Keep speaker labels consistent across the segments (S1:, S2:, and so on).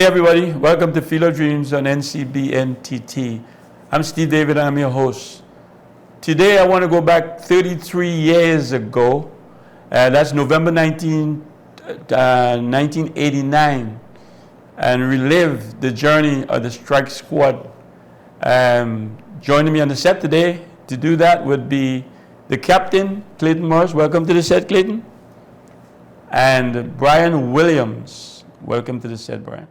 S1: everybody, welcome to Field of Dreams on NCBNTT. I'm Steve David, I'm your host. Today I want to go back 33 years ago, that's November 1989, and relive the journey of the Strike Squad. Joining me on the set today to do that would be the captain, Clayton Morris. Welcome to the set, Clayton. And Brian Williams. Welcome to the set, Brian.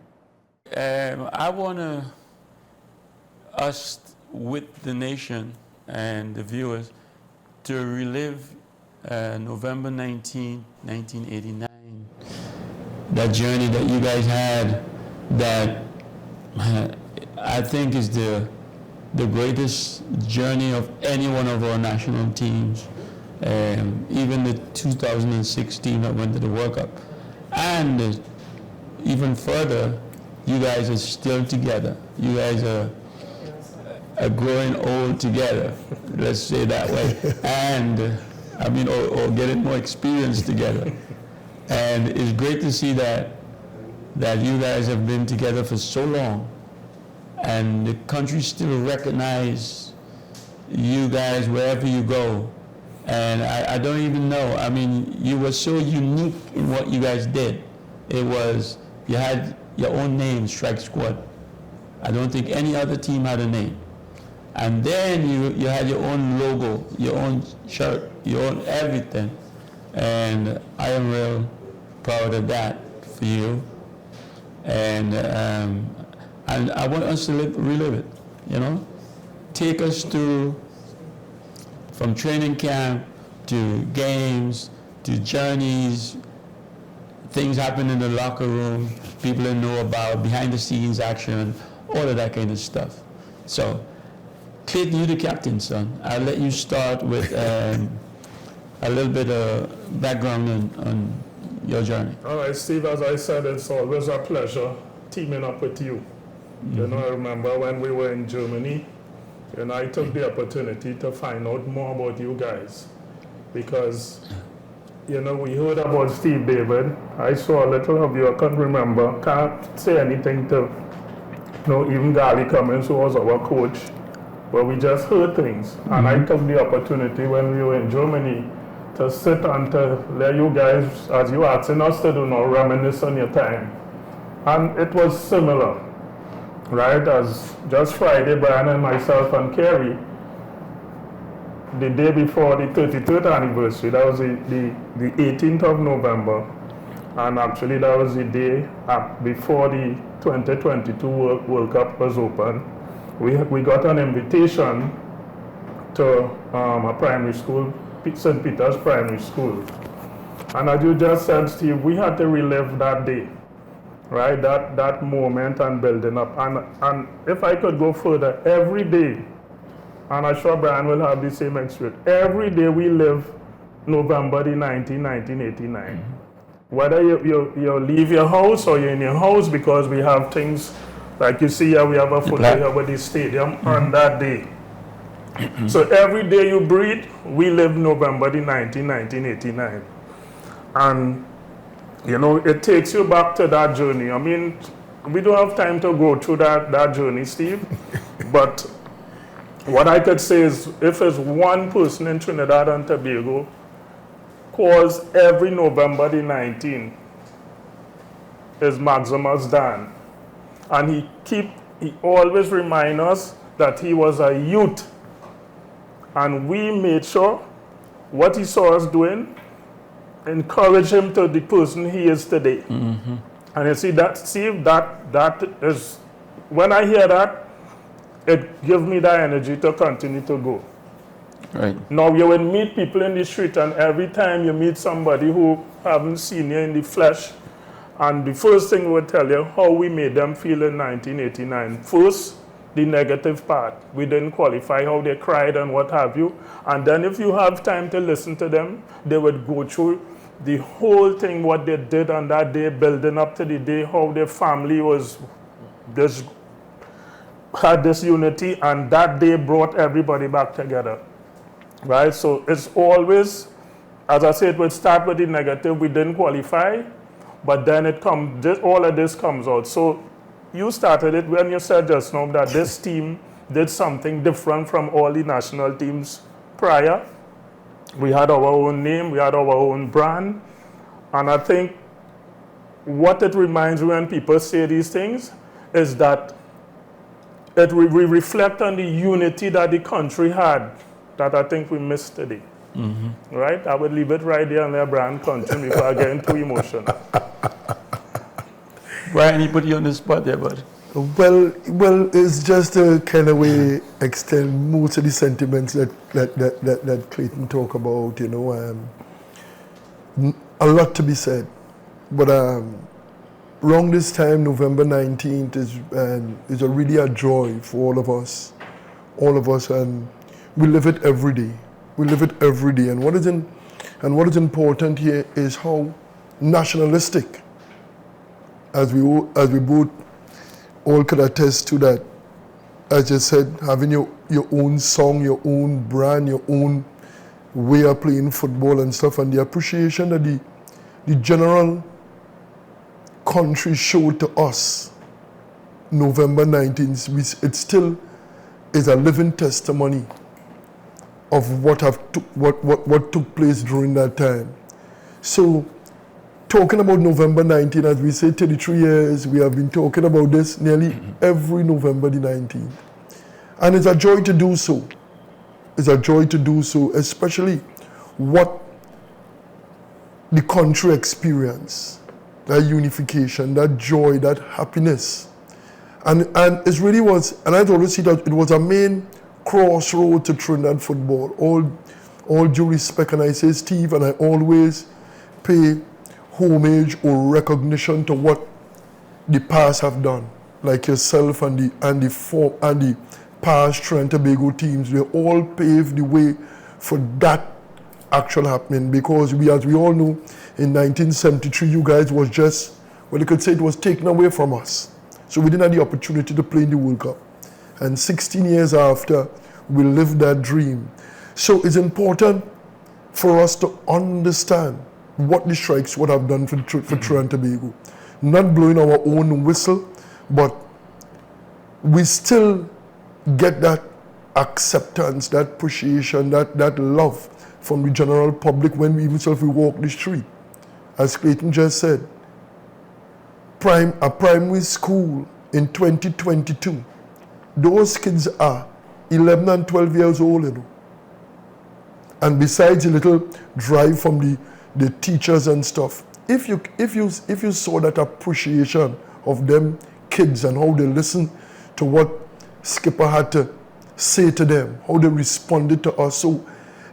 S1: I want us with the nation and the viewers to relive November 19, 1989. That journey that you guys had that I think is the greatest journey of any one of our national teams. Even the 2016 that went to the World Cup. And even further, you guys are still together. You guys are growing old together, let's say that way. And or getting more experience together. And it's great to see that you guys have been together for so long, and the country still recognize you guys wherever you go. And I don't even know, you were so unique in what you guys did. It was, you had your own name, Strike Squad. I don't think any other team had a name. And then you had your own logo, your own shirt, your own everything. And I am real proud of that for you. And I want us to relive it, Take us through from training camp to games, to journeys, things happen in the locker room, people that know about, behind the scenes action, all of that kind of stuff. So, Clayton, you're the captain, son. I'll let you start with a little bit of background on your journey.
S2: All right, Steve, as I said, it's always a pleasure teaming up with you. Mm-hmm. I remember when we were in Germany, I took the opportunity to find out more about you guys because, we heard about Steve David. I saw a little of you, I can't remember, can't say anything to, even Gary Cummins, who was our coach, but we just heard things. Mm-hmm. And I took the opportunity when we were in Germany to sit and to let you guys, as you asking us to do now, reminisce on your time. And it was similar. Right, as just Friday, Brian and myself and Kerry, the day before the 33rd anniversary, that was the 18th of November, and actually that was the day before the 2022 World Cup was open. We got an invitation to a primary school, St. Peter's Primary School. And as you just said, Steve, we had to relive that day. Right, that moment and building up. And if I could go further, every day, and I'm sure Brian will have the same experience, every day we live November the 19th, 1989. Mm-hmm. Whether you leave your house or you're in your house, because we have things, like you see here, we have a photo here with the stadium on that day. Mm-hmm. So every day you breathe, we live November the 19th, 1989. And it takes you back to that journey. We don't have time to go through that journey, Steve. But what I could say is, if there's one person in Trinidad and Tobago calls every November the 19th, is Maximus Dan. And he always reminds us that he was a youth. And we made sure what he saw us doing, encourage him to the person he is today. Mm-hmm. And you see that, Steve, that is, when I hear that, it gives me that energy to continue to go.
S1: Right.
S2: Now you will meet people in the street, and every time you meet somebody who haven't seen you in the flesh, and the first thing we'll tell you how we made them feel in 1989. First, the negative part. We didn't qualify, how they cried and what have you. And then if you have time to listen to them, they would go through the whole thing, what they did on that day, building up to the day, how their family had this unity, and that day brought everybody back together. Right? So it's always, as I said, we start with the negative, we didn't qualify, but then all of this comes out. So you started it when you said just now that this team did something different from all the national teams prior. We had our own name, we had our own brand, and I think what it reminds me when people say these things is that we reflect on the unity that the country had that I think we missed today. Right? I would leave it right there on their brand country before I get into emotion.
S1: Brian, he put you on the spot there, bud.
S3: Well, it's just a kind of way extend most of the sentiments that Clayton talk about. You know, a lot to be said, but around this time, November 19th is really a joy for all of us, and we live it every day. We live it every day, and what is important here is how nationalistic, as we both all could attest to that. As I said, having your own song, your own brand, your own way of playing football and stuff, and the appreciation that the general country showed to us November 19th, it still is a living testimony of what took place during that time. So, talking about November 19th, as we say, 33 years, we have been talking about this nearly every November the 19th. And it's a joy to do so. It's a joy to do so, especially what the country experienced, that unification, that joy, that happiness. And it really was, and I always see that it was a main crossroad to Trinidad football. All due respect, and I say, Steve, and I always pay homage or recognition to what the past have done, like yourself and the past Trinidad and Tobago teams. They all paved the way for that actual happening, because as we all know, in 1973, you guys was just, well, you could say it was taken away from us. So we didn't have the opportunity to play in the World Cup. And 16 years after, we lived that dream. So it's important for us to understand what the strikes would have done for Trinidad and Tobago. Not blowing our own whistle, but we still get that acceptance, that appreciation, that love from the general public when we walk the street. As Clayton just said, a primary school in 2022, those kids are 11 and 12 years old, you know. And besides a little drive from the teachers and stuff, if you saw that appreciation of them kids and how they listened to what Skipper had to say to them, how they responded to us. So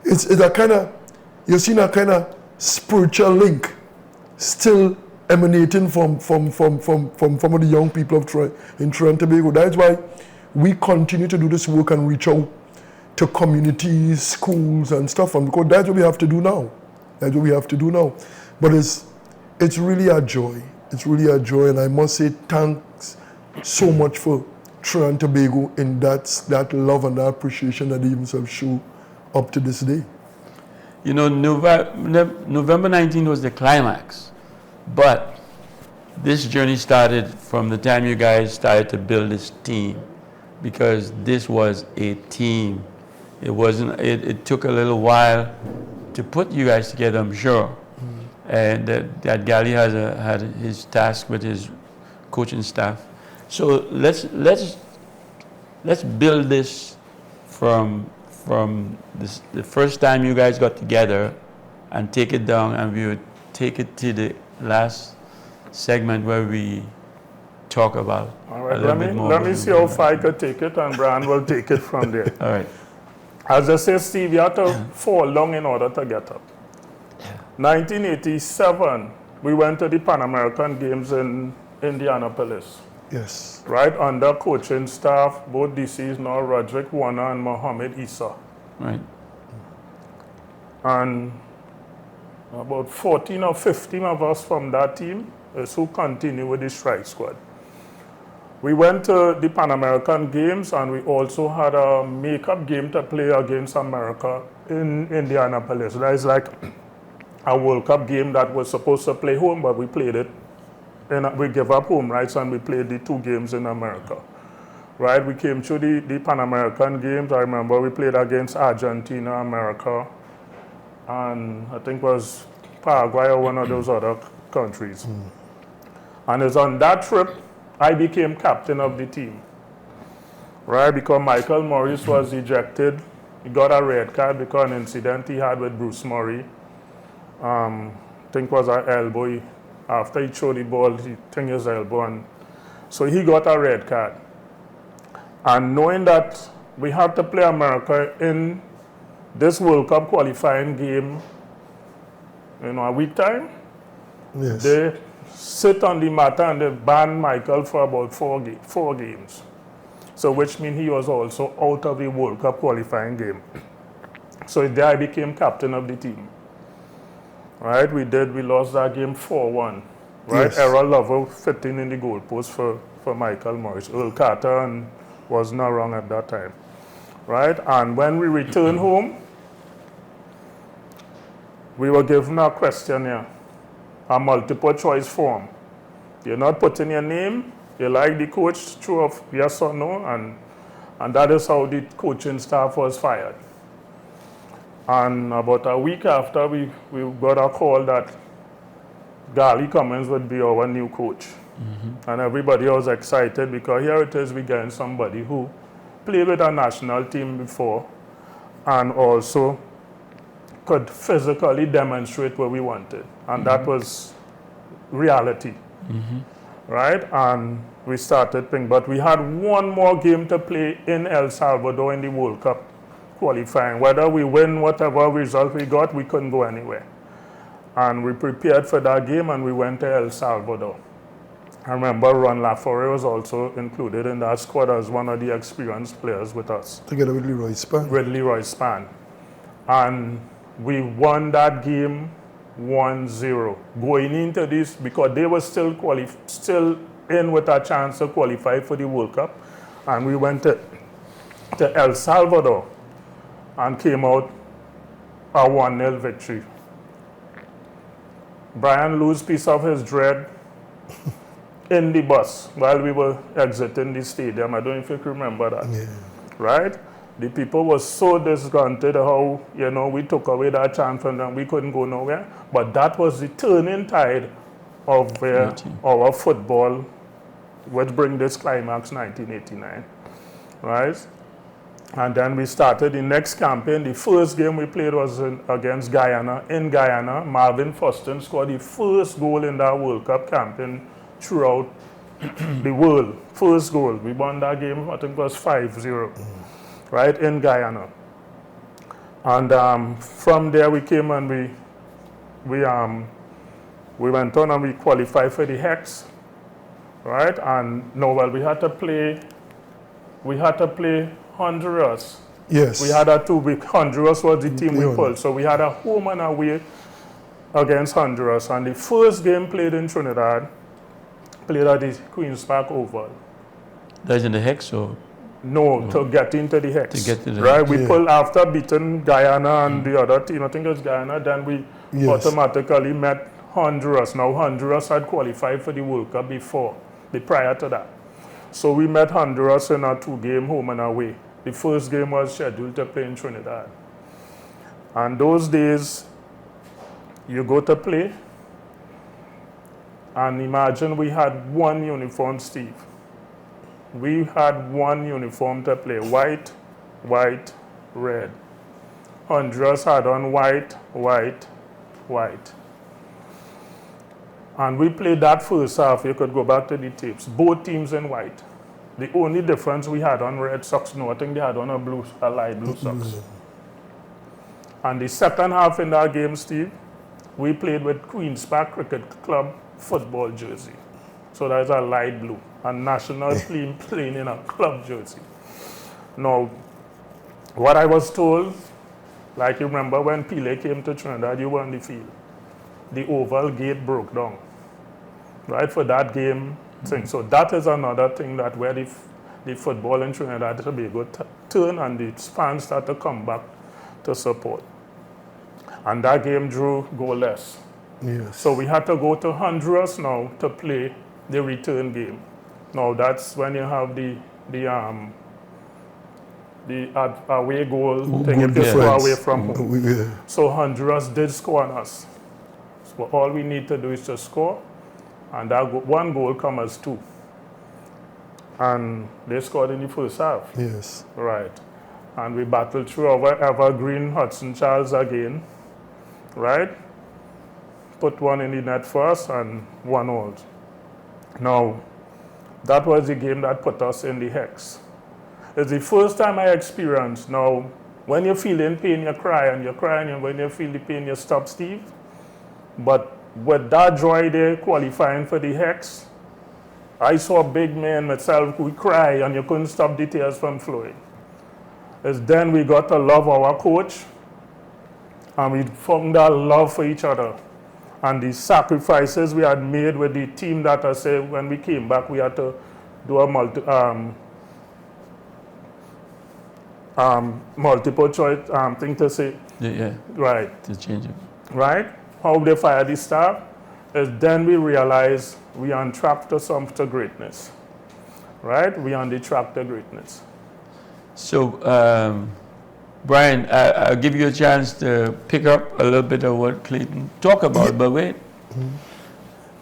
S3: it's a kind of, you've seen a kind of spiritual link still emanating from some of the young people in Trinidad and Tobago. That's why we continue to do this work and reach out to communities, schools and stuff, and because that's what we have to do now. That's what we have to do now. But it's really a joy. It's really a joy, and I must say thanks so much for Trinidad and Tobago in that love and that appreciation that they themselves show up to this day.
S1: You know, November 19th was the climax, but this journey started from the time you guys started to build this team, because this was a team. It wasn't. It took a little while to put you guys together, I'm sure. And that Gally had his task with his coaching staff. So let's build this from the first time you guys got together and take it down, and we would take it to the last segment where we talk about
S2: all right,
S1: a little bit more.
S2: Let me see how far I could take it, and Brian will take it from there.
S1: All right.
S2: As I say, Steve, you have to fall long in order to get up. 1987, we went to the Pan American Games in Indianapolis.
S3: Yes.
S2: Right, under coaching staff, both DCs now, Roderick Warner and Mohamed Issa.
S1: Right.
S2: And about 14 or 15 of us from that team is who continue with the strike squad. We went to the Pan American Games, and we also had a makeup game to play against America in Indianapolis. That is like a World Cup game that was supposed to play home, but we played it we gave up home rights and we played the 2 games in America. Right, we came to the Pan American Games. I remember we played against Argentina, America, and I think it was Paraguay or one of those other countries. And it's on that trip I became captain of the team. Right, because Michael Morris was ejected. He got a red card because an incident he had with Bruce Murray. I think it was an elbow. After he threw the ball, he thing his elbow, and so he got a red card. And knowing that we had to play America in this World Cup qualifying game, a week time,
S3: Yes.
S2: they sit on the matter and they ban Michael for about 4 games. So which means he was also out of the World Cup qualifying game. So there I became captain of the team. Right, we lost that game 4-1. Right,
S3: Yes.
S2: Errol Lover fitting in the goalpost for Michael Morris. Earl Carter was not wrong at that time. Right, and when we returned home, we were given a questionnaire, a multiple choice form. You're not putting your name, you like the coach, true of yes or no, and that is how the coaching staff was fired. And about a week after, we got a call that Gary Cummins would be our new coach. And everybody was excited because here it is, we getting somebody who played with a national team before and also could physically demonstrate what we wanted. And that was reality. Right? And we started playing. But we had one more game to play in El Salvador in the World Cup qualifying. Whether we win whatever result we got, we couldn't go anywhere. And we prepared for that game and we went to El Salvador. I remember Ron Laforet was also included in that squad as one of the experienced players with us.
S3: Together with Leroy Span.
S2: With Leroy Span. And we won that game 1-0. Going into this, because they were still in with a chance to qualify for the World Cup. And we went to El Salvador and came out a 1-0 victory. Brian lost piece of his dread in the bus while we were exiting the stadium. I don't know if you can remember that.
S3: Yeah.
S2: Right? The people were so disgruntled how, we took away that chance from them. We couldn't go nowhere. But that was the turning tide of where our football would bring this climax 1989. Right? And then we started the next campaign. The first game we played was against Guyana. In Guyana, Marvin Fuston scored the first goal in that World Cup campaign throughout the world. First goal. We won that game, I think it was 5-0, right, in Guyana. And from there we came and we went on and we qualified for the Hex, right? And we had to play Honduras.
S3: Yes.
S2: We had a 2-week. Honduras was the team we pulled. So we had a home and away against Honduras. And the first game played in Trinidad, played at the Queen's Park Oval.
S1: That's in the Hex, or?
S2: No, to get into the Hex.
S1: To get to the
S2: right?
S1: Hex.
S2: We pulled after beating Guyana and the other team, I think it was Guyana, then we automatically met Honduras. Now Honduras had qualified for the World Cup prior to that. So we met Honduras in a 2-game home and away. The first game was scheduled to play in Trinidad. And those days, you go to play, and imagine we had one uniform, Steve. We had one uniform to play, white, white, red. Honduras had on white, white, white. And we played that first half. You could go back to the tapes. Both teams in white. The only difference we had on red socks, no, I think they had on a light blue socks. And the second half in that game, Steve, we played with Queen's Park Cricket Club football jersey. So that's a light blue. A national team playing in a club jersey. Now, what I was told, like you remember when Pele came to Trinidad, you were on the field. The oval gate broke down, right, for that game thing. So that is another thing that where the football in Trinidad and Tobago turn and the fans start to come back to support. And that game drew goalless.
S3: Yes.
S2: So we had to go to Honduras now to play the return game. Now that's when you have the away goal thing
S3: Goal
S2: if you score
S3: difference.
S2: away from home.
S3: Yeah.
S2: So Honduras did score on us. So all we need to do is to score, and that one goal comes as 2. And they scored in the first half.
S3: Yes.
S2: Right. And we battled through our evergreen Hudson Charles again. Right? Put one in the net for us and 1 out. Now, that was the game that put us in the hex. It's the first time I experienced. Now, when you're feeling pain, you cry, and you're crying, and when you feel the pain, you stop, Steve. But with that joy there qualifying for the hex, I saw a big man myself who cry, and you couldn't stop the tears from flowing. It's then we got to love our coach, and we found that love for each other. And the sacrifices we had made with the team that I said when we came back, we had to do a multiple choice thing to say.
S1: Yeah.
S2: Right.
S1: To change it.
S2: Right? How they fire the staff is then we realize we are on track to greatness. Right? We are on the track to greatness.
S1: So, Brian, I'll give you a chance to pick up a little bit of what Clayton talked about, but wait.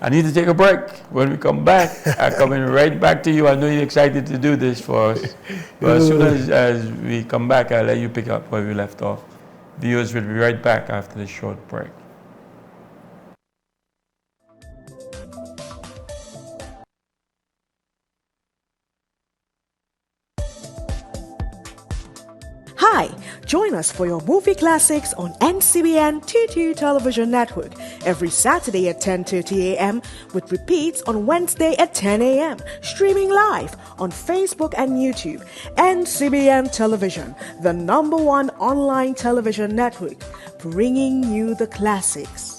S1: I need to take a break. When we come back, I'm coming right back to you. I know you're excited to do this for us. But as soon as we come back, I'll let you pick up where we left off. Viewers will be right back after this short break.
S4: Hi, join us for your movie classics on NCBN T2 Television Network every Saturday at 10:30 a.m. with repeats on Wednesday at 10 a.m. Streaming live on Facebook and YouTube. NCBN Television, the #1 online television network, bringing you the classics.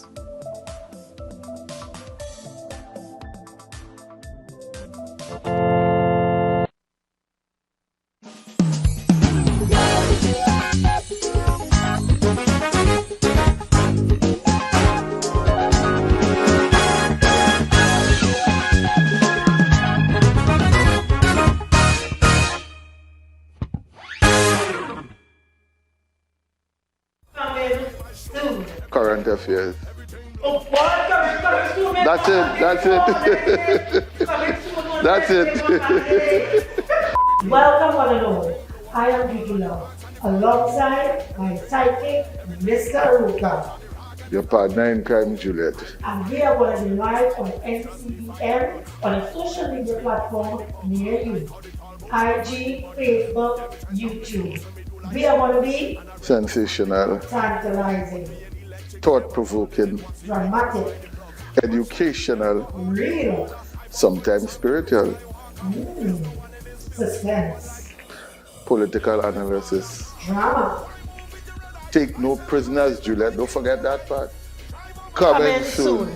S5: Current affairs.
S6: Oh, what?
S5: That's it. That's it.
S6: Welcome, one and all. I am Gigi Love, alongside my sidekick, Mr. Ruka.
S5: Your partner in crime, Juliet.
S6: And we are going to be live on NCBN on a social media platform near you. IG, Facebook, YouTube. We are going to be
S5: Sensational,
S6: tantalizing,
S5: thought-provoking,
S6: dramatic,
S5: educational,
S6: real,
S5: sometimes spiritual,
S6: suspense,
S5: political analysis.
S6: drama.
S5: Take no prisoners, Juliet. Don't forget that part. Coming soon.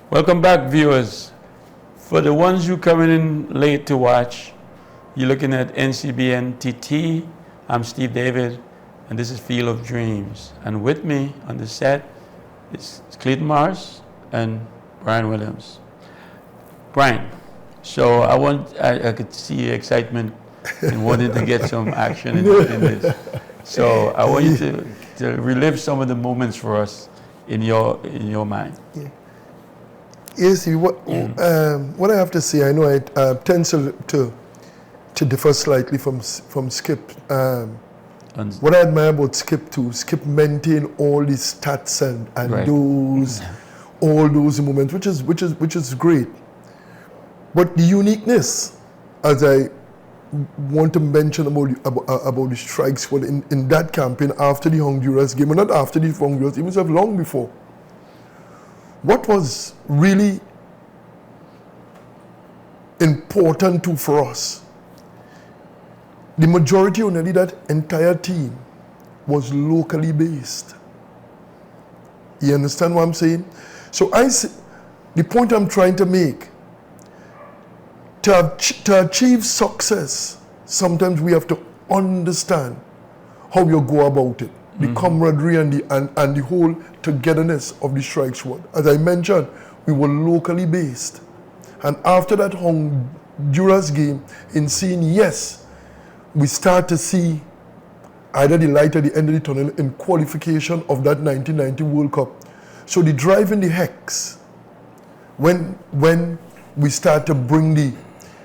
S1: Welcome back, viewers. For the ones who coming in late to watch, you're looking at NCBN TT. I'm Steve David, and this is Field of Dreams. And with me on the set is Clayton Mars and Brian Williams. Brian, so I could see your excitement and wanted to get some action in this. So I want you to relive some of the moments for us in your mind.
S3: Yeah. Yes, what I have to say, I know I tend to differ slightly from Skip. What I admire about Skip too, Skip maintain all these stats and
S1: Right.
S3: all those moments, which is great. But the uniqueness, as I want to mention about the strike squad in that campaign after the Honduras game, and not after the Honduras, even long before. What was really important too for us, the majority or nearly that entire team was locally based. You understand what I'm saying? So the point I'm trying to make, to achieve success, sometimes we have to understand how you go about it. The camaraderie and the whole togetherness of the strike squad. As I mentioned, we were locally based. And after that Honduras game, in seeing, yes, we start to see either the light at the end of the tunnel in qualification of that 1990 World Cup. So the drive in the hex, when we start to bring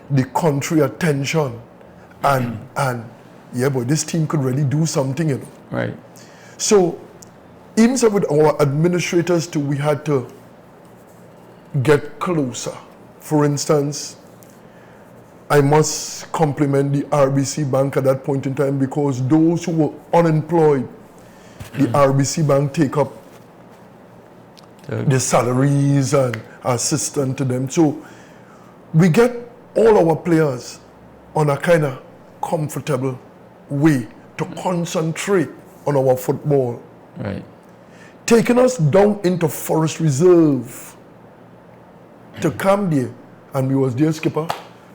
S3: the country attention and yeah, but this team could really do something, you know.
S1: Right.
S3: So, even so with our administrators too, we had to get closer. For instance, I must compliment the RBC Bank at that point in time, because those who were unemployed, the RBC Bank take up the salaries and assistance to them. So, we get all our players on a kind of comfortable way to concentrate on our football.
S1: Right.
S3: Taking us down into Forest Reserve to come there, and we was there, Skipper,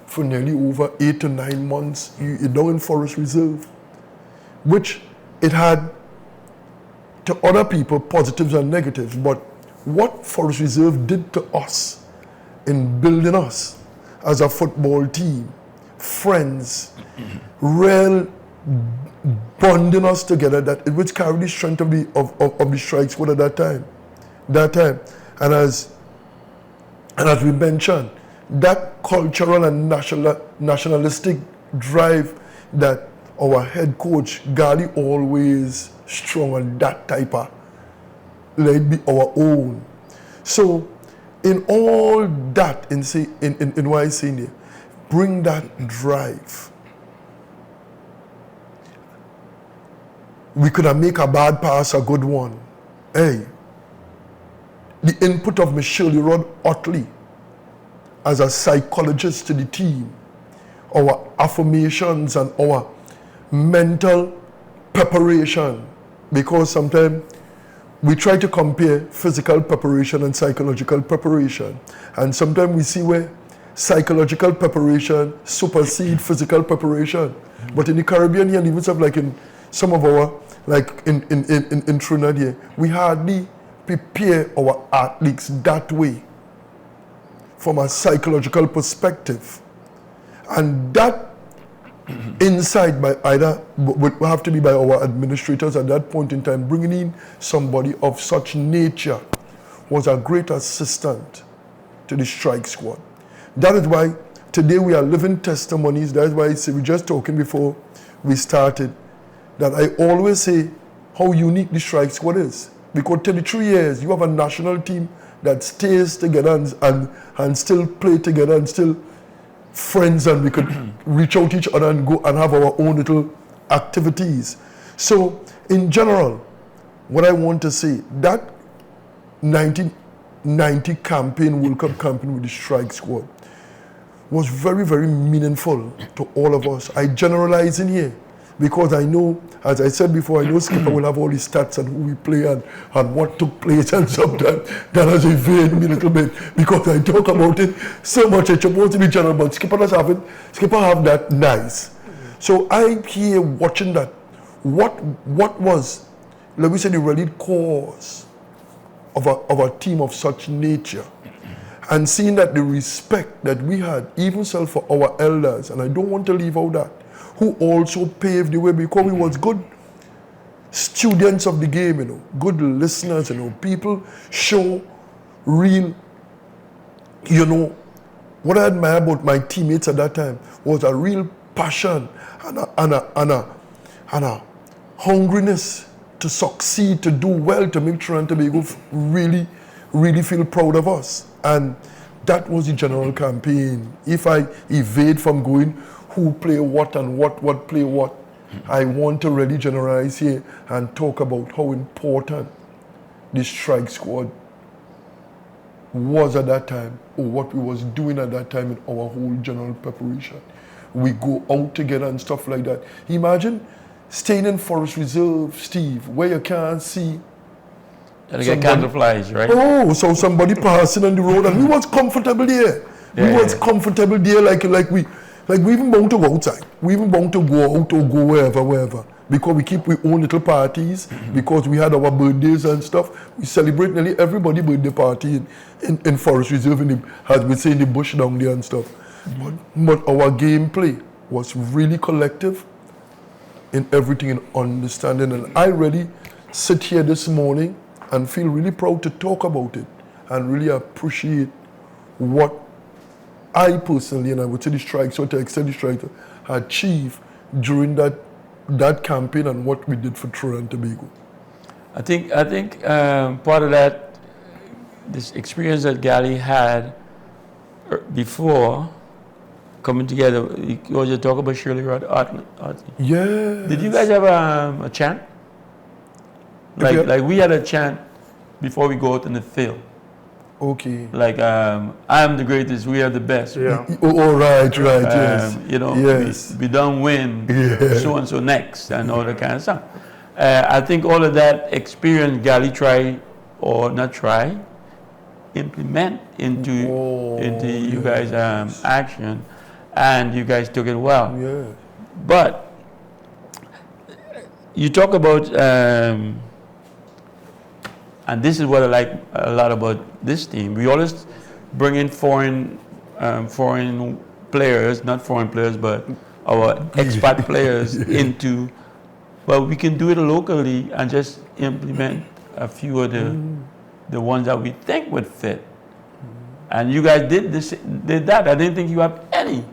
S3: for nearly over 8 to 9 months down in Forest Reserve, which it had to other people positives and negatives. But what Forest Reserve did to us in building us as a football team, friends, real bonding us together, that which carried the strength of the strike squad at that time. And as we mentioned, that cultural and nationalistic drive that our head coach Gali always strong on, that type of, let it be our own. So in all that, in what I say there, bring that drive. We could have make a bad pass a good one. Hey, the input of Michelle Rod Otley as a psychologist to the team, our affirmations and our mental preparation, because sometimes we try to compare physical preparation and psychological preparation, and sometimes we see where psychological preparation supersedes physical preparation. But in the Caribbean here, and even stuff like in some of our, like in Trinidad here, we hardly prepare our athletes that way from a psychological perspective. And that insight by either would have to be by our administrators at that point in time. Bringing in somebody of such nature was a great assistant to the strike squad. That is why today we are living testimonies. That is why we were just talking before we started, that I always say how unique the strike squad is. Because 33 years, you have a national team that stays together and still play together and still friends, and we could reach out to each other and go and have our own little activities. So in general, what I want to say, that 1990 campaign, World Cup campaign with the strike squad was very, very meaningful to all of us. I generalize in here because I know, as I said before, I know Skipper will have all the stats and who we play and what took place, and sometimes that has evaded me a little bit because I talk about it so much. It's supposed to be general, but Skipper have that nice. So I'm here watching that. What was, let me say, the really cause of a team of such nature, and seeing that the respect that we had, even so for our elders, and I don't want to leave out that, who also paved the way, because we was good students of the game, good listeners, people show real you know, what I admire about my teammates at that time was a real passion and a hungriness to succeed, to do well, to make Trinidad and Tobago really, really feel proud of us. And that was the general campaign. If I evade from going who play what and what play what, I want to really generalize here and talk about how important the strike squad was at that time, or what we was doing at that time in our whole general preparation. We go out together and stuff like that. Imagine staying in Forest Reserve, Steve, where you can't see.
S1: And get candleflies, right?
S3: Oh, so somebody passing on the road, and we was comfortable there. We was comfortable there, like we even bound to go outside. We even bound to go out or go wherever. Because we keep our own little parties, because we had our birthdays and stuff. We celebrate nearly everybody's birthday party in Forest Reserve, as we say, in the bush down there and stuff. But our gameplay was really collective in everything and understanding. And I really sit here this morning and feel really proud to talk about it and really appreciate what I personally, and I would say the strikes, or to extend the strikes, achieved during that campaign and what we did for Trinidad and Tobago.
S1: I think part of that, this experience that Gally had before coming together, you always talk about Shirley Rod Otley.
S3: Yeah.
S1: Did you guys have a chant? Like we had a chant before we go out in the field.
S3: Okay.
S1: Like I'm the greatest, we are the best.
S2: Yeah.
S3: Oh, right, yes.
S1: You know,
S3: yes.
S1: we don't win,
S3: Yeah.
S1: so and so next, and all that kind of stuff. I think all of that experience Gally implement into you guys' action, and you guys took it well.
S3: Yeah.
S1: But you talk about, and this is what I like a lot about this team. We always bring in foreign players, not foreign players, but our expat players into. Well, we can do it locally and just implement a few of the ones that we think would fit. And you guys did that. I didn't think you have any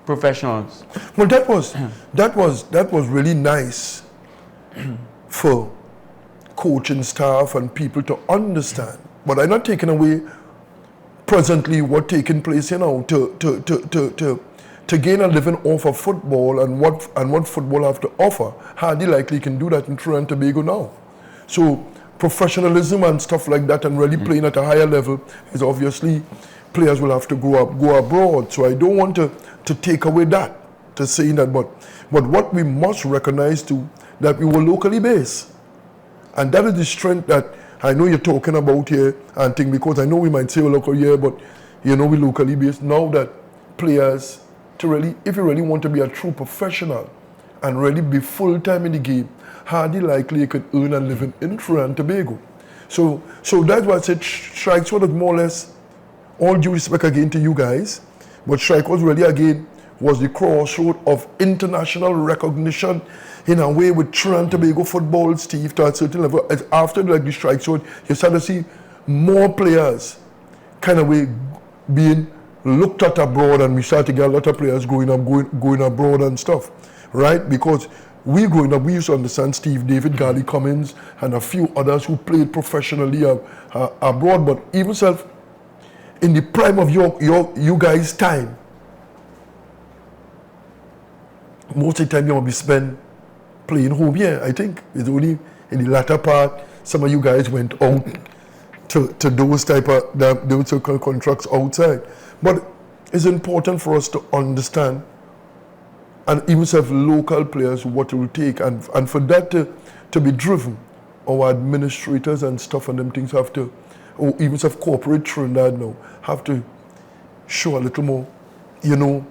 S1: professionals.
S3: Well, that was really nice for coaching staff and people to understand. But I'm not taking away presently what taking place, you know, to gain a living off of football and what football have to offer. Hardly likely can do that in Trinidad and Tobago now. So professionalism and stuff like that and really playing at a higher level is obviously players will have to go abroad. So I don't want to take away that, to saying that, but what we must recognize too, that we were locally based. And that is the strength that I know you're talking about here, and think, because I know we might say we're local here, but you know we're locally based. Now that players, if you really want to be a true professional and really be full-time in the game, hardly likely you could earn a living in Trinidad and Tobago. So that's why I said strikes was more or less, all due respect again to you guys, but strike was really again was the crossroad of international recognition in a way with Trinidad and Tobago football, Steve, to a certain level. After like the strike road, you start to see more players kind of way being looked at abroad, and we start to get a lot of players going abroad and stuff, right? Because we growing up, we used to understand Steve, David, Gally Cummins, and a few others who played professionally abroad. But even self, in the prime of you guys' time, most of the time you want to be spent playing home here. I think it's only in the latter part some of you guys went out to those type of contracts outside. But it's important for us to understand, and even have local players, what it will take, and for that to be driven, our administrators and stuff and them things have to, or even have corporate Trinidad now, have to show a little more, you know,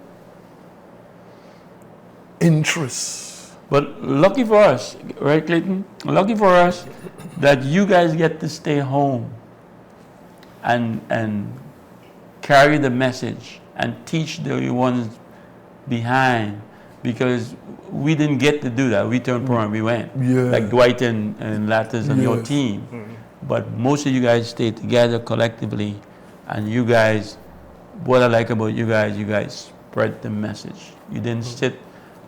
S3: interest.
S1: But lucky for us, right, Clayton? Lucky for us that you guys get to stay home and carry the message and teach the ones behind, because we didn't get to do that. We turned pro and we went.
S3: Yeah.
S1: Like Dwight and Lattis and your team. But most of you guys stayed together collectively, and you guys what I like about you guys spread the message. You didn't sit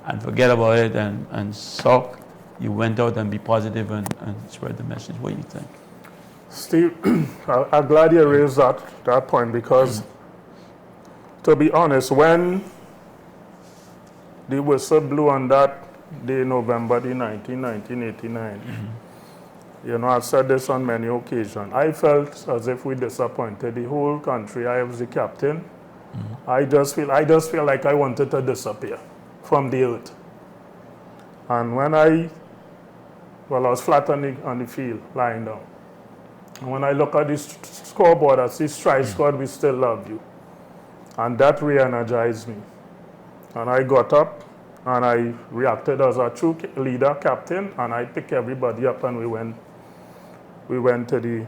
S1: and forget about it and sulk. You went out and be positive and spread the message. What do you think?
S2: Steve, I'm glad you raised that point because, to be honest, when the whistle blew on that day, November the 19th, 1989, you know, I've said this on many occasions. I felt as if we disappointed the whole country. I was the captain. I just feel like I wanted to disappear from the earth. And when I was flat on the field, lying down. And when I look at this scoreboard, I see strike squad, we still love you. And that re-energized me. And I got up and I reacted as a true leader, captain, and I picked everybody up and we went to the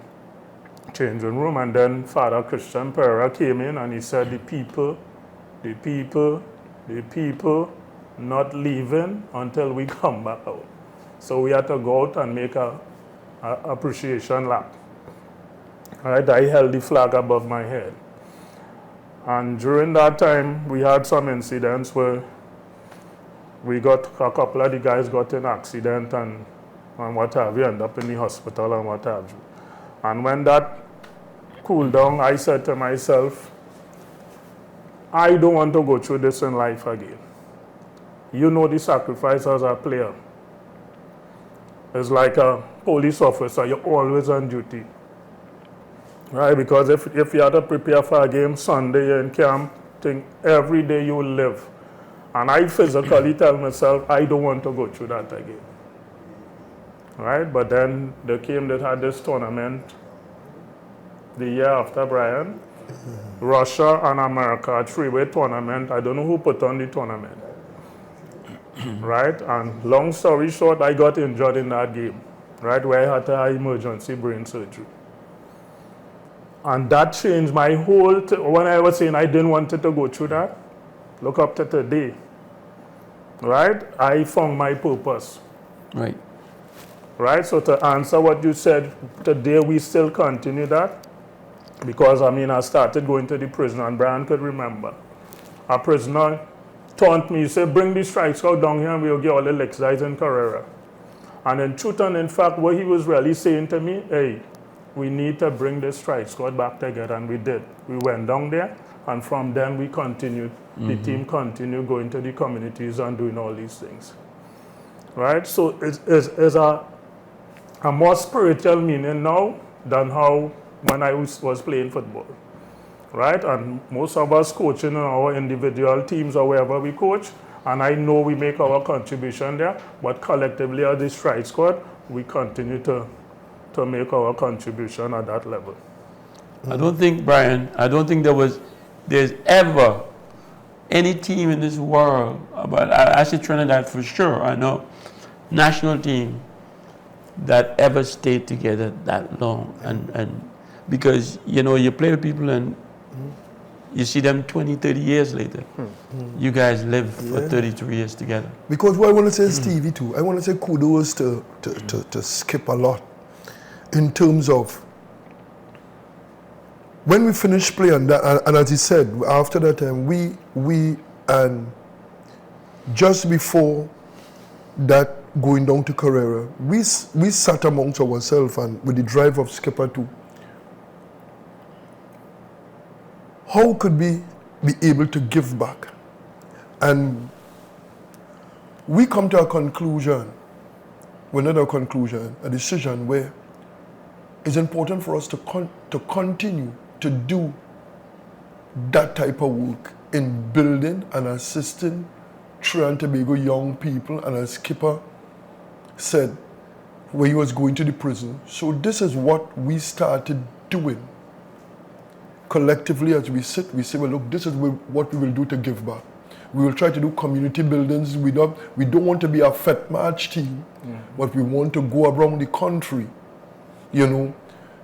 S2: changing room. And then Father Christian Pereira came in and he said, the people not leaving until we come back out. So we had to go out and make a appreciation lap. Right, I held the flag above my head. And during that time, we had some incidents where a couple of the guys got in an accident and what have you, end up in the hospital and what have you. And when that cooled down, I said to myself, I don't want to go through this in life again. You know the sacrifice as a player. It's like a police officer, you're always on duty. Right, because if you had to prepare for a game Sunday in camp, every day you will live. And I physically tell myself, I don't want to go through that again. Right, but then they had this tournament the year after, Brian. Russia and America, a three-way tournament. I don't know who put on the tournament. Right, and long story short, I got injured in that game. Right, where I had to have emergency brain surgery. And that changed my whole, when I was saying I didn't want it to go through that, look up to today, right? I found my purpose.
S1: Right.
S2: Right, so to answer what you said, today we still continue that, because I started going to the prison, and Brian could remember. A prisoner taunt me, he said, bring the strikes out down here and we'll get all the licks guys in Carrera. And in truth and in fact, what he was really saying to me, hey, we need to bring the strike squad back together, and we did. We went down there, and from then we continued. The team continued going to the communities and doing all these things. Right? So it's a more spiritual meaning now than how when I was playing football. Right? And most of us coaching in our individual teams or wherever we coach, and I know we make our contribution there, but collectively as the strike squad, we continue to make our contribution at that level.
S1: I don't think, Brian, there's ever any team in this world, but I say Trinidad for sure, I know, national team that ever stayed together that long. And because, you play with people and you see them 20, 30 years later. You guys live for 33 years together.
S3: Because what I want to say is Stevie too. I want to say kudos to Skip a lot. In terms of when we finished playing that, and as he said, after that time, we and just before that going down to Carrera, we sat amongst ourselves and with the drive of Skipper too. How could we be able to give back? And we come to a conclusion, a decision where it's important for us to continue to do that type of work in building and assisting Trinidad and Tobago young people, and as Skipper said, when he was going to the prison. So this is what we started doing. Collectively, as we sit, we say, well, look, this is what we will do to give back. We will try to do community buildings. We don't want to be a Fet March team, but we want to go around the country,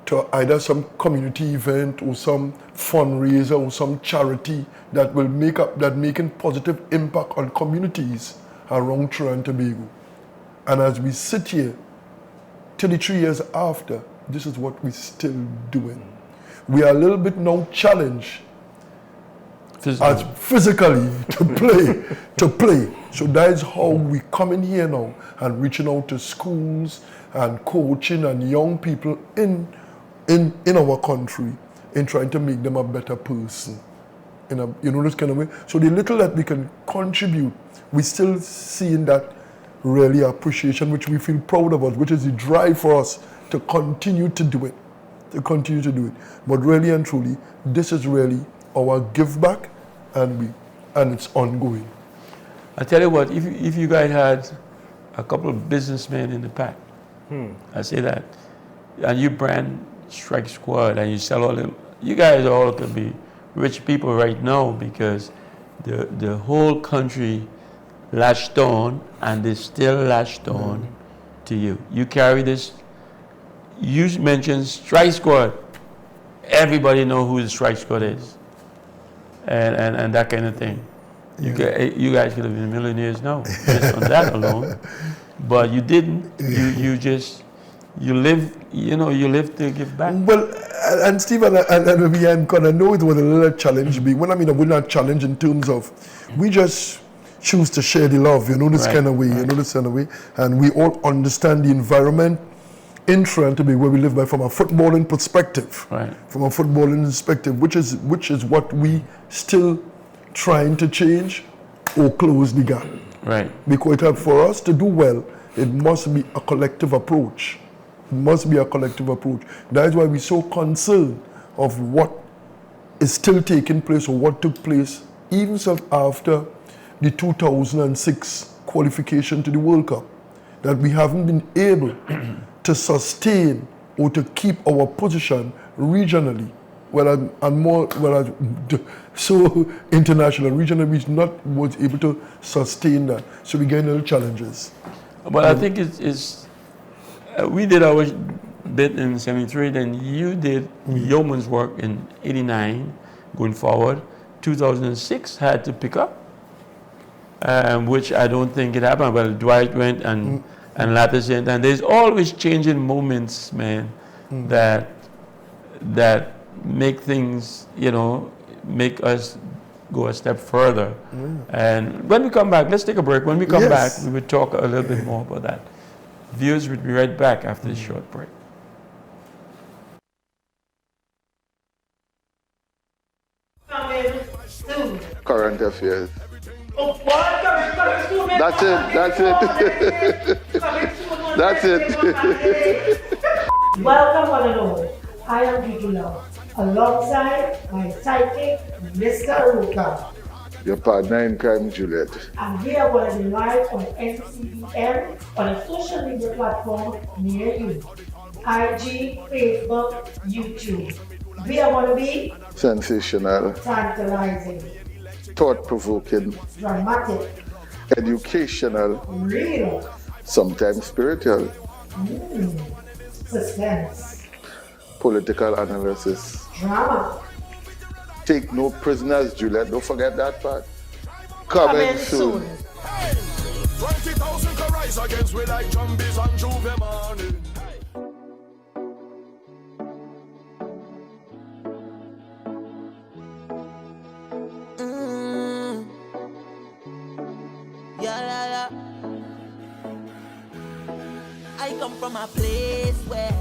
S3: to either some community event or some fundraiser or some charity that will making positive impact on communities around Trinidad and Tobago. And as we sit here, 33 years after, this is what we're still doing. We are a little bit now challenged as physically to play. So that is how we come in here now and reaching out to schools and coaching and young people in our country in trying to make them a better person. This kind of way. So the little that we can contribute, we still seeing that really appreciation, which we feel proud about, which is the drive for us to continue to do it. But really and truly, this is really our give back, and it's ongoing.
S1: I tell you what, if you guys had a couple of businessmen in the pack, I say that, and you brand Strike Squad and you sell all them, you guys all could be rich people right now, because the whole country latched on, and they still latched on to you. You carry this. You mentioned Strike Squad. Everybody know who the Strike Squad is, and that kind of thing. You guys could have been millionaires now just on that alone, but you didn't. You live to give back.
S3: Well, and Stephen and me, I know it was a little challenge. We're not challenged in terms of, we just choose to share the love, this kind of way, and we all understand the environment in Toronto where we live by from a footballing perspective, which is what we still trying to change or close the gap.
S1: Right.
S3: Because for us to do well, it must be a collective approach. That is why we're so concerned of what is still taking place, or what took place even after the 2006 qualification to the World Cup, that we haven't been able to sustain or to keep our position regionally, so international. Regionally, we was able to sustain that. So we get little challenges.
S1: But I think it's we did our bit in 73, then you did yeoman's work in 89, going forward. 2006 had to pick up, which I don't think it happened. Well, Dwight went and Latterson, and there's always changing moments, man, that make things, make us go a step further. And when we come back, let's take a break. When we come back, we will talk a little bit more about that. Viewers will be right back after this short break.
S5: Current affairs.
S6: That's
S5: it.
S6: Welcome, one and all. I am Gigi Love, alongside my sidekick, Mr. Ruka.
S5: Your partner in crime, Juliet.
S6: And we are going to be live on NCBN on a social media platform near you. IG, Facebook, YouTube. We are going to be
S5: Sensational,
S6: tantalizing,
S5: thought-provoking,
S6: dramatic,
S5: educational,
S6: real,
S5: sometimes spiritual,
S6: suspense,
S5: political analysis.
S6: drama.
S5: Take no prisoners, Juliet. Don't forget that part. Coming soon.
S7: 20,000 can rise against we like zombies on Juve morning.
S8: Yeah. I come from a place where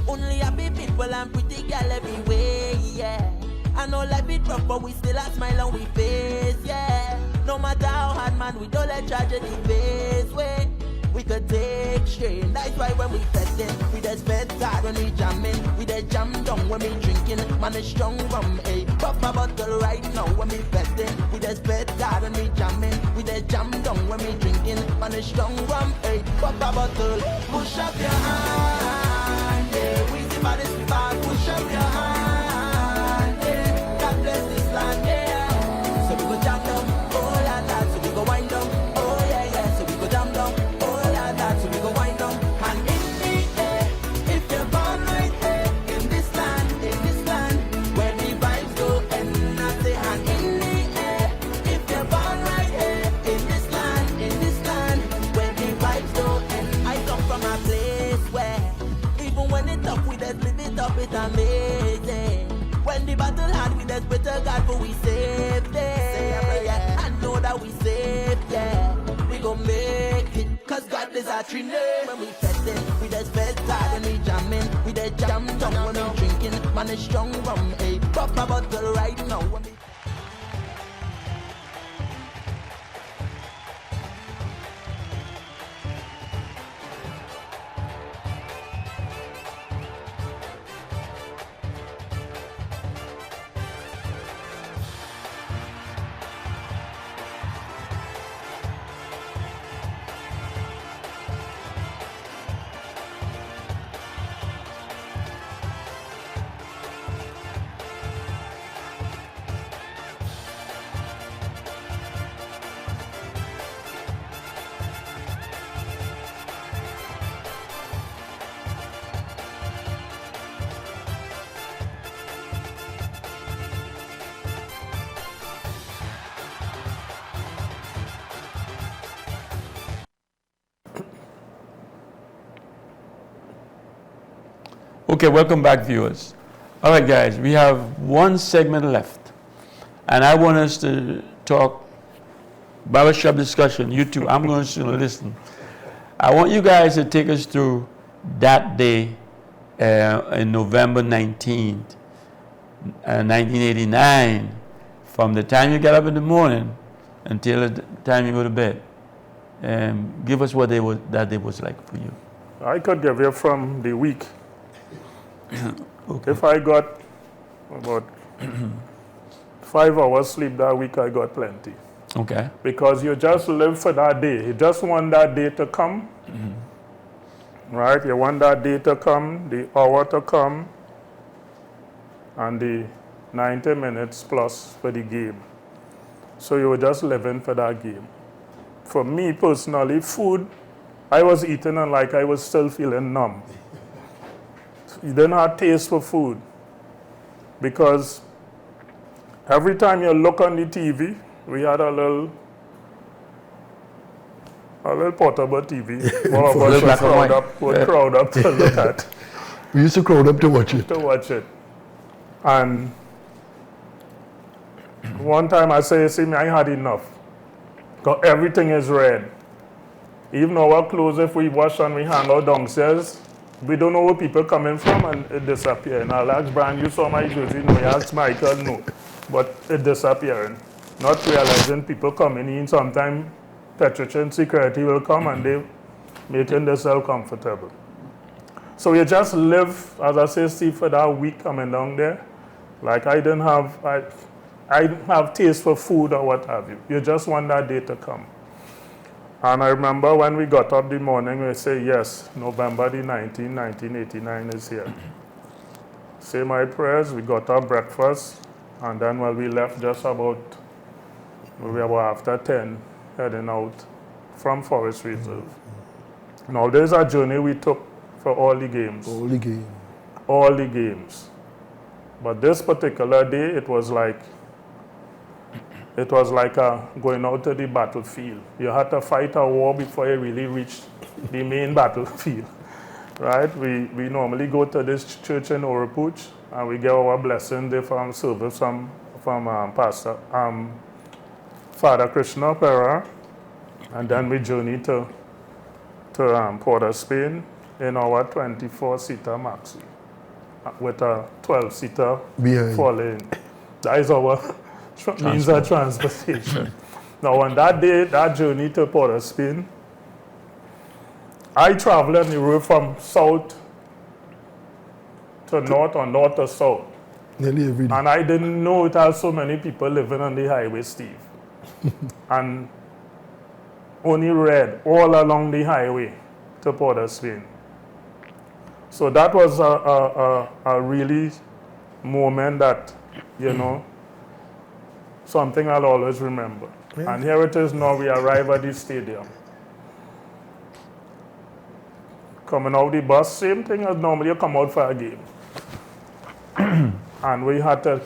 S8: only happy people and pretty girl everywhere, yeah. I know life is rough, but we still a smile on we face, yeah. No matter how hard, man, we don't let tragedy face way. We could take strain. That's why when we festin', we just bet God when we jammin'. We just jam down when we drinking. Man, it's strong rum, eh. Pop a bottle right now when we festin'. We just bet God when we jammin'. We just jam down when we drinking. Man, it's strong rum, eh. Pop a bottle. Push up your hand, yeah. We see by this spot. Push up your hand, yeah. God bless this land, yeah. So we go jam down, oh la la. So we go wind down, oh yeah. So we go jam down. So we go wind down and in the air. If you're born right there in this land, where the vibes go and I say hand in the air. If you're born right here in this land, where the vibes go and I come from a place where even when it's tough, we just live it up, it's amazing. When the battle hard, we just better God for we save them. safe, yeah. We gon' make it, cause God is our tree name. When we fettin', we just fed tired. When we jammin', we just jam down. When we drinking, man is strong rum, ayy. Pop a bottle right now. When we
S1: Okay, welcome back, viewers. All right, guys, we have one segment left, and I want us to talk barbershop discussion. You two, I'm going to listen. I want you guys to take us through that day in November 19th, 1989, from the time you get up in the morning until the time you go to bed. Give us what that day was like for you.
S2: I could give you from the week.
S1: Okay.
S2: If I got about 5 hours sleep that week, I got plenty.
S1: Okay.
S2: Because you just live for that day. You just want that day to come. Right? You want that day to come, the hour to come, and the 90 minutes plus for the game. So you were just living for that game. For me personally, food, I was eating and like I was still feeling numb. You didn't have taste for food because every time you look on the TV, we had a little portable TV. All of us would crowd up to look at.
S3: We used to crowd up to watch it.
S2: And one time I say, see me, I had enough. Because everything is red. Even our clothes, if we wash and we hang out downstairs, we don't know where people coming from and it disappear. And I'll ask Brian, you saw my jersey? No, you asked Michael, no. But it disappearing. Not realizing people coming in, sometimes Petrochin security will come and they making themselves comfortable. So you just live, as I say, Steve, for that week coming down there. Like I didn't have taste for food or what have you. You just want that day to come. And I remember when we got up the morning, we say, yes, November the 19th, 1989 is here. Say my prayers, we got our breakfast, and then when we left just about, we were after 10, heading out from Forest Reserve. Now there's a journey we took for all the games. All the games. But this particular day, it was like going out to the battlefield. You had to fight a war before you really reached the main battlefield, right? We normally go to this church in Oropouche and we get our blessing there from service from Pastor Father Krishna Pera, and then we journey to Port of Spain in our 24-seater Maxi with a 12-seater falling. That is our means of transportation. Now on that day, that journey to Port of Spain, I traveled on the road from south to north or north to south.
S3: Nearly every day.
S2: And I didn't know it had so many people living on the highway, Steve. And only red all along the highway to Port of Spain. So that was a really moment that, something I'll always remember. Yeah. And here it is now, we arrive at the stadium. Coming out the bus, same thing as normally you come out for a game. And we had to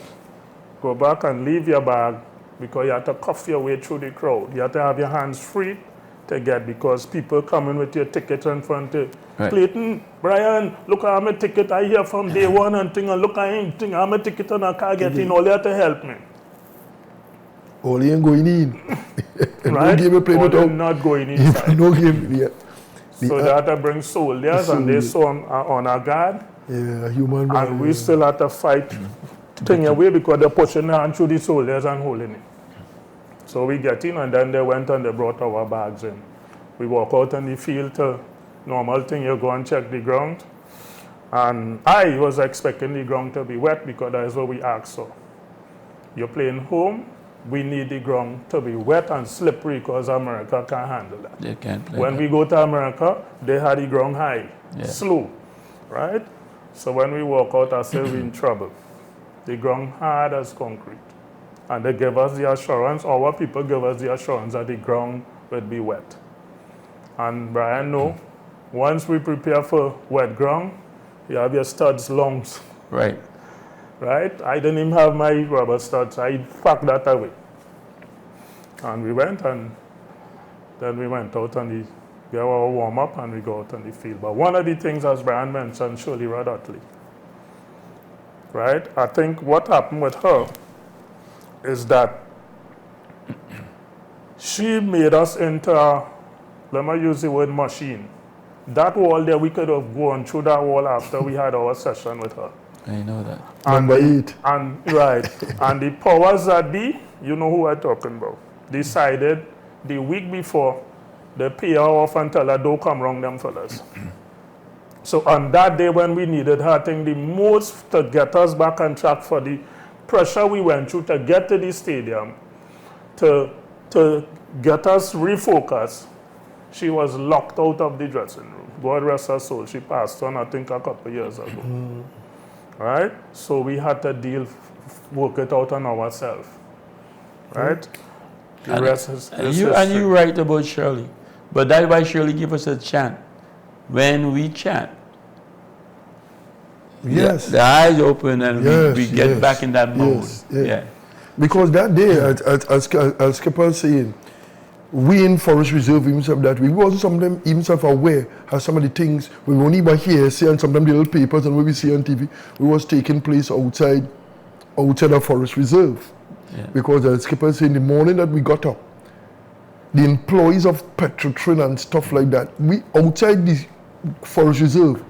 S2: go back and leave your bag because you had to cuff your way through the crowd. You had to have your hands free to get, because people coming with your ticket in front of right. Clayton, Brian, look, I'm a ticket. I hear from day one and thing, and look, I'm a ticket and I can't get in. All you have to help me.
S3: All you ain't going in.
S2: right?
S3: No game we played
S2: or they're
S3: without.
S2: not going inside.
S3: No game, yeah.
S2: So they had to bring soldiers, and they saw on our guard.
S3: Yeah, human.
S2: And we still had to fight thing away because they're pushing the hand through the soldiers and holding it. So we get in, and then they went and they brought our bags in. We walk out on the field to normal thing, you go and check the ground. And I was expecting the ground to be wet because that's what we asked for. You're playing home, we need the ground to be wet and slippery because America can't handle that.
S1: They can't play
S2: When
S1: that.
S2: we go to America, they had the ground high,
S1: Yeah.
S2: slow, right? So when we walk out, I say we're in trouble. The ground hard as concrete. And they give us the assurance, our people give us the assurance that the ground would be wet. And Brian know, once we prepare for wet ground, you have your studs lungs,
S1: Right.
S2: right? I didn't even have my rubber studs. I packed that away. And we went, and then we went out on the, we have our warm up and we go out on the field. But one of the things, as Brian mentioned, Shirley Rod Utley, right? I think what happened with her is that she made us into a, let me use the word machine. That wall there, we could have gone through that wall after we had our session with her.
S1: I know that.
S3: Number 8.
S2: And right, and the powers that be, you know who I'm talking about, decided the week before they pay her off and tell her don't come wrong them fellas. So on that day when we needed her, I think the most to get us back on track for the pressure we went through to get to the stadium, to get us refocused, she was locked out of the dressing room. God rest her soul, she passed on I think a couple of years ago. Right? So we had to work it out on ourselves. Right? The rest is
S1: And
S2: history.
S1: you right about Shirley. But that's why Shirley give us a chant. When we chant,
S3: Yes.
S1: the eyes open and
S3: Yes,
S1: we get
S3: yes,
S1: back in that mode.
S3: yes, yeah.
S1: Yeah.
S3: Because that day, as Skipper saying, we in Forest Reserve himself that we wasn't sometimes even self-aware of some of the things we only were here see and sometimes the little papers and what we see on TV, we was taking place outside of Forest Reserve.
S1: Yeah.
S3: Because as Skipper said, in the morning that we got up, the employees of Petrotrin and stuff like that, we outside the Forest Reserve,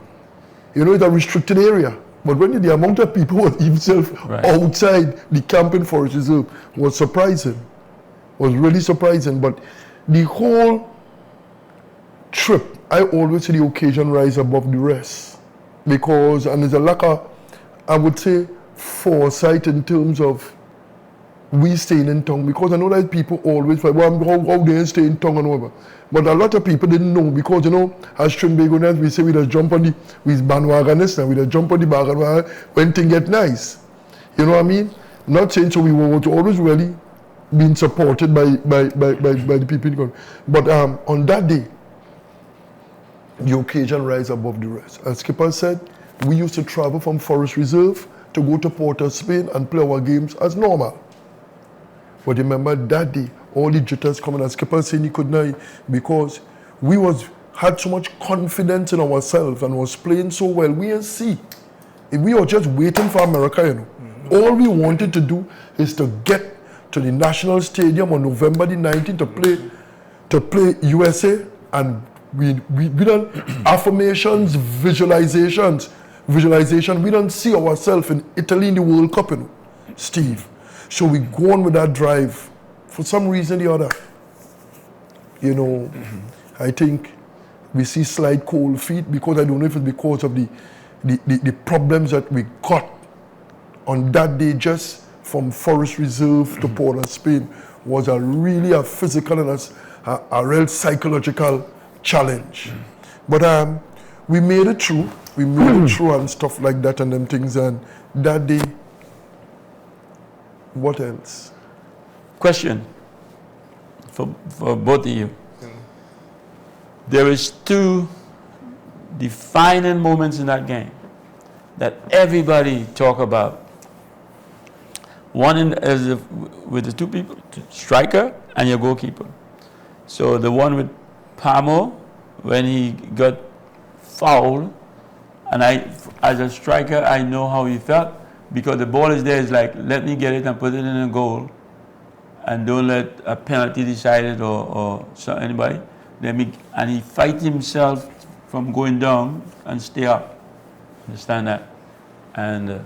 S3: you know, it's a restricted area. But when the amount of people was himself
S1: Right.
S3: outside the camp in Forest Reserve was surprising. Was really surprising. But the whole trip, I always see the occasion rise above the rest. Because, and there's a lack of, I would say, foresight in terms of we staying in town. Because I know that people always like, well, how they stay in town and whatever. But a lot of people didn't know because, you know, as Trinbagonians, we say we just jump on the, with bandwagonists now, we just jump on the bandwagon when things get nice. You know what I mean? Not saying so we were always really being supported by the people in the country. But on that day, the occasion rise above the rest. As Skipper said, we used to travel from Forest Reserve to go to Port of Spain and play our games as normal. But remember that day, all the jitters coming, as Skipper saying he could not, because we had so much confidence in ourselves and was playing so well. We didn't see. We were just waiting for America, you know. Mm-hmm. All we wanted to do is to get to the National Stadium on November the 19th to play USA, and we done affirmations, visualization. We don't see ourselves in Italy in the World Cup, you know, Steve. So we go on with that drive. For some reason or the other, you know, I think we see slight cold feet because I don't know if it's because of the problems that we got on that day just from Forest Reserve to Port of Spain was really a physical and a real psychological challenge. But we made it through. We made it through and stuff like that and them things. And that day, what else?
S1: Question for both of you. There is two defining moments in that game that everybody talk about. One is with the two people, striker and your goalkeeper. So the one with Pamo, when he got fouled, and I, as a striker, I know how he felt because the ball is there. It's like, let me get it and put it in a goal. and don't let a penalty decided or anybody. And he fight himself from going down and stay up. Understand that? And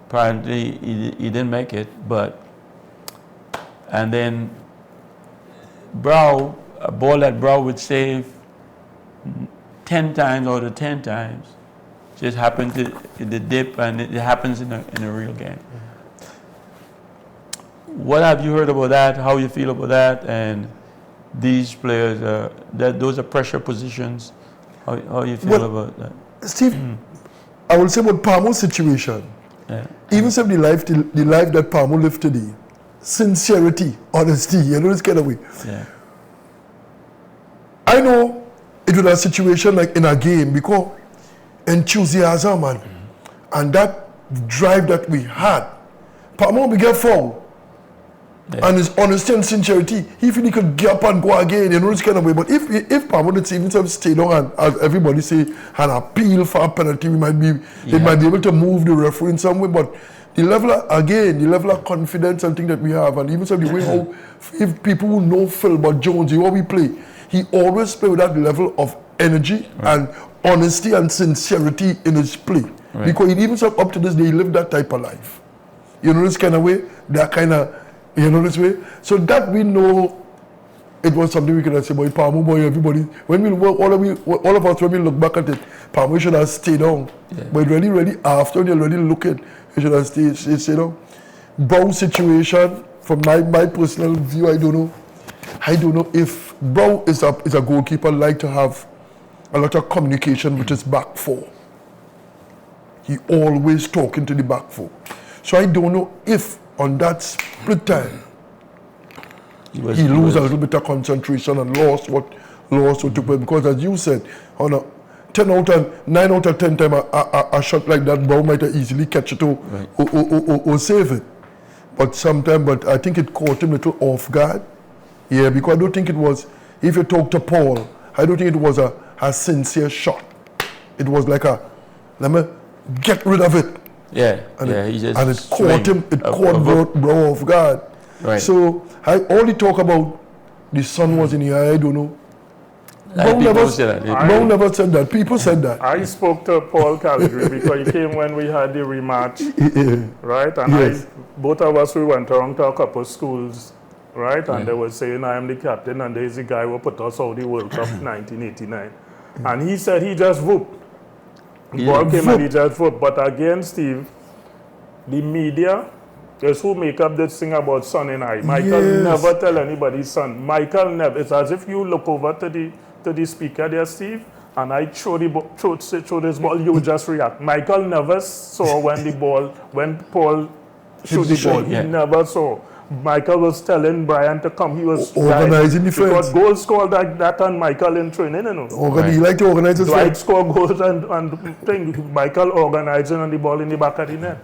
S1: apparently he didn't make it, and then Brow, a ball that Brow would save 10 times out of 10 times, just happened to the dip, and it happens in a real game. What have you heard about that? How you feel about that? And these players, those are pressure positions. How you feel about that?
S3: Steve, I will say about Palmo's situation.
S1: Yeah.
S3: Even some the life that Palmo lived today, sincerity, honesty, this kind of way.
S1: Yeah.
S3: I know it was a situation like in a game because enthusiasm and that drive that we had. Palmo we get foul. Yeah. And his honesty and sincerity, he feel he could get up and go again, this kind of way. But if Palmo did even stay down and, as everybody say, and appeal for a penalty, they might be able to move the referee in some way. But the level of confidence and thing that we have, and even some the way how, if people who know Phil but Jones, how we play, he always play with that level of energy and honesty and sincerity in his play. Right. Because he even up to this day, he lived that type of life. This kind of way, that kind of, this way. So that we know it was something we could say, boy, Palmo, boy, everybody. When we all of us, when we look back at it, Palmo should have stayed down. Yeah. But really, after they already look at it, he should have stayed down. Brow situation, from my personal view, I don't know if Brow is a goalkeeper like to have a lot of communication with his back four. He always talking to the back four. So I don't know if on that split time he lose a little bit of concentration and lost what took place. Because as you said, on a 9 out of 10 time a shot like that, Brow might have easily catch it or save it. But I think it caught him a little off guard. Yeah, because I don't think it was, if you talk to Paul, I don't think it was a sincere shot. It was like let me get rid of it.
S1: Yeah,
S3: it caught him, Brow off guard.
S1: Right.
S3: So all he talk about, the sun was in the eye, I don't know. Brow never said that. People said that.
S2: I spoke to Paul Calgary because he came when we had the rematch, right? And
S3: yes.
S2: Both of us, we went around to a couple of schools, right? And they were saying, I am the captain, and there's the guy who put us out the World Cup 1989. And he said he just whooped. The ball came and he just whooped. But again, Steve, the media is who make up this thing about son and I. Michael never tell anybody's son. Michael never. It's as if you look over to the speaker there, Steve, and I throw this ball, you just react. Michael never saw when Paul shot the ball. He never saw. Michael was telling Brian to come. He was
S3: organizing defense.
S2: Because goals scored like that on Michael in training,
S3: He like to organize his
S2: Dwight score goals and thing. Michael organizing on the ball in the back of the net.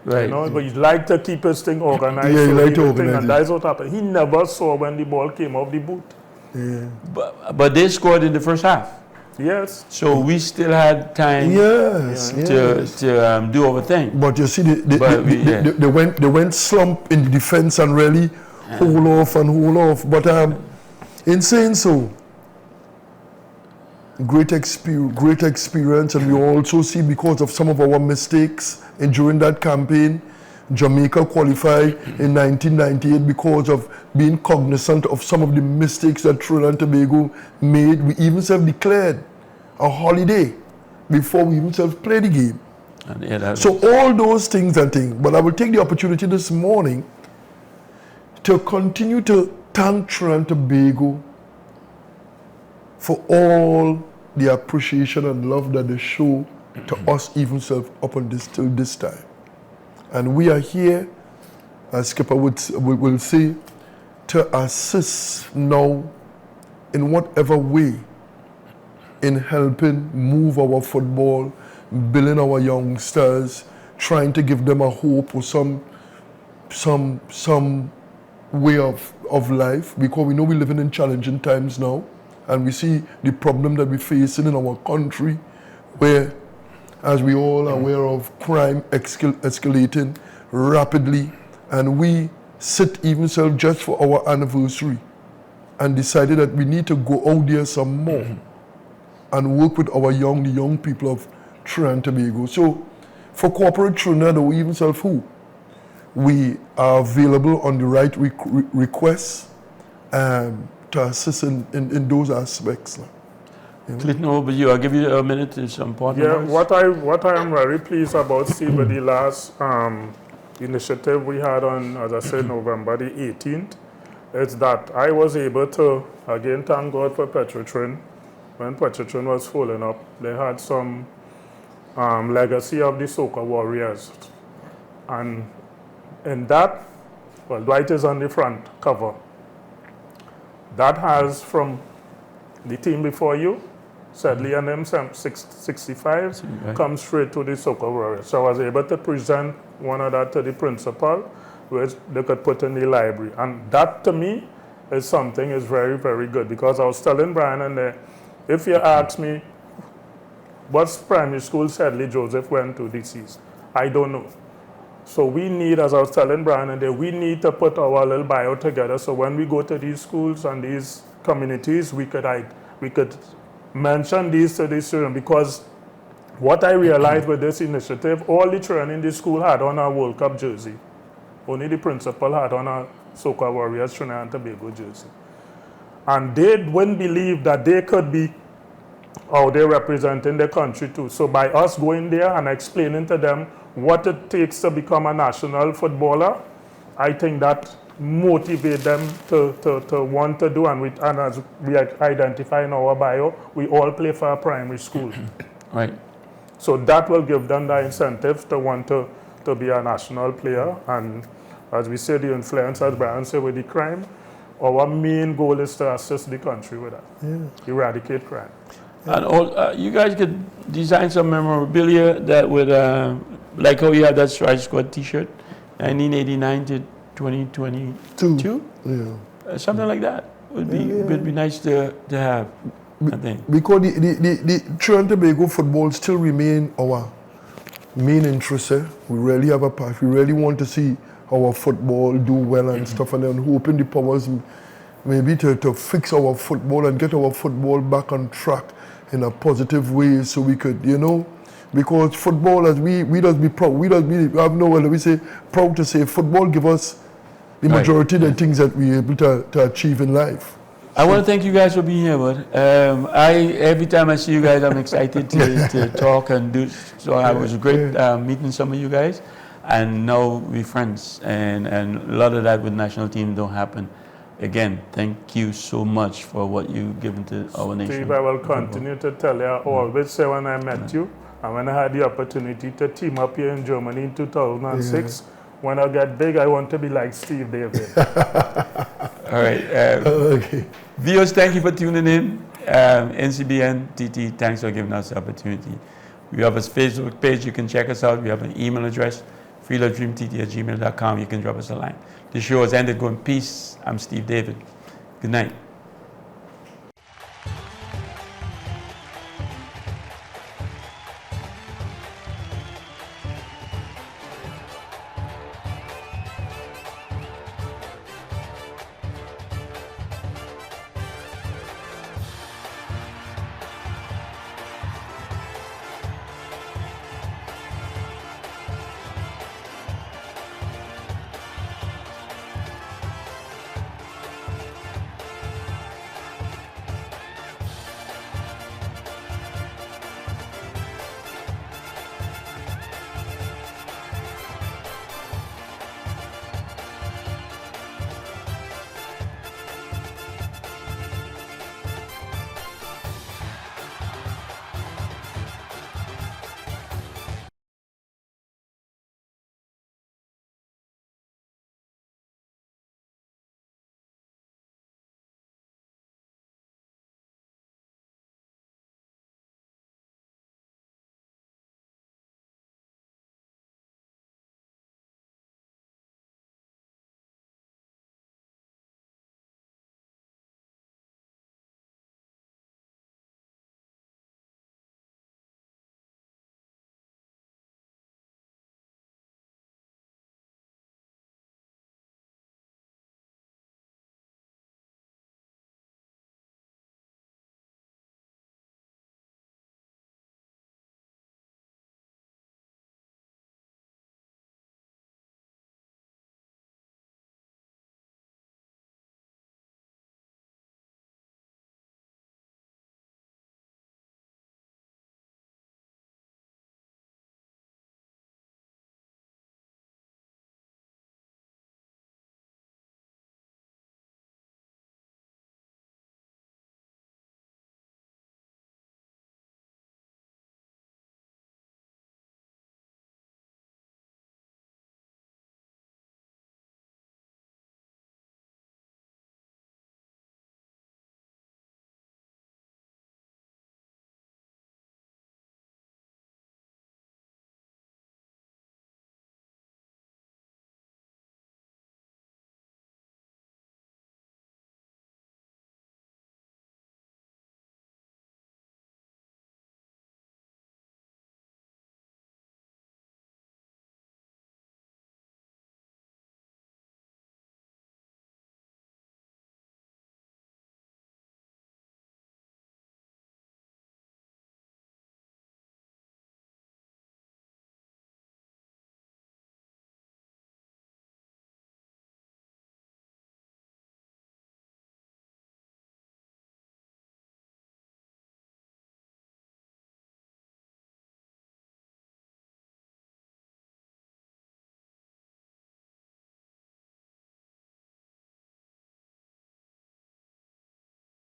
S1: Right.
S2: But he liked to keep his thing organized.
S3: Yeah, he liked to organize
S2: and that's what happened. He never saw when the ball came off the boot.
S3: Yeah.
S1: But they scored in the first half.
S2: Yes.
S1: So we still had time to do our thing.
S3: But you see, they went slump in the defense and really hold off. But in saying so, great experience, and we also see because of some of our mistakes during that campaign, Jamaica qualified in 1998 because of being cognizant of some of the mistakes that Trinidad and Tobago made. We even declared a holiday before we even played the game. So all those things. But I will take the opportunity this morning to continue to thank Trinidad and Tobago for all the appreciation and love that they show to us even up until this time. And we are here, as Skipper will say, to assist now in whatever way in helping move our football, building our youngsters, trying to give them a hope or some way of life, because we know we're living in challenging times now, and we see the problem that we're facing in our country, where, as we all are aware of, crime escalating rapidly, and we sit even so just for our anniversary and decided that we need to go out there some more and work with the young people of Trinidad and Tobago. So for corporate Trinidad or even self who, we are available on the right requests to assist in those aspects.
S1: Clayton, over you. I'll give you a minute to some partner.
S2: Yeah, what I am very pleased about, Steve, with the last initiative we had on, as I said, November the 18th, is that I was able to, again, thank God for Petrotrin. When Petrotrin was falling up, they had some legacy of the Soca Warriors. And in that, well, Dwight is on the front cover. That has from the team before you, Sadly, and them 65 come straight to the Soca Warriors. So I was able to present one of that to the principal, which they could put in the library. And that to me is something is very, very good, because I was telling Brian and there, if you ask me, what primary school Sedley Joseph went to deceased, I don't know. So we need, as I was telling Brian and there, we need to put our little bio together, so when we go to these schools and these communities, we could mention these to the children, because what I realized with this initiative, all the children in the school had on a World Cup jersey. Only the principal had on a Soca Warriors Trinidad and Tobago jersey. And they wouldn't believe that they could be out there representing the country too. So by us going there and explaining to them what it takes to become a national footballer, I think that motivate them to want to do, and as we identify in our bio, we all play for a primary school.
S1: Right.
S2: So that will give them the incentive to want to be a national player. And as we say, the influence, as Brian said, with the crime, our main goal is to assist the country with that, eradicate crime.
S1: And all, you guys could design some memorabilia that would, like how you had that Strike Squad T-shirt, 1989 to 2022?
S3: Yeah.
S1: Something like that would be nice to have, I think.
S3: Because the Trinidad and Tobago football still remain our main interest. We really have a path. We really want to see our football do well and stuff, and then hoping the powers maybe to fix our football and get our football back on track in a positive way, so we could, because football, as we just be proud, we have no, we say, proud to say football give us the majority of the things that we're able to achieve in life.
S1: I want to thank you guys for being here, bud. Every time I see you guys, I'm excited to talk and do. So it was great meeting some of you guys, and now we're friends. And a lot of that with national team don't happen. Again, thank you so much for what you've given to our nation.
S2: Steve, I will continue to tell you, I always say when I met you, and when I had the opportunity to team up here in Germany in 2006, when I get big, I want to be like Steve David.
S1: All right.
S3: Okay.
S1: Viewers, thank you for tuning in. NCBN TT, thanks for giving us the opportunity. We have a Facebook page. You can check us out. We have an email address, freelovedreamtt@gmail.com. You can drop us a line. The show has ended. Go in peace. I'm Steve David. Good night.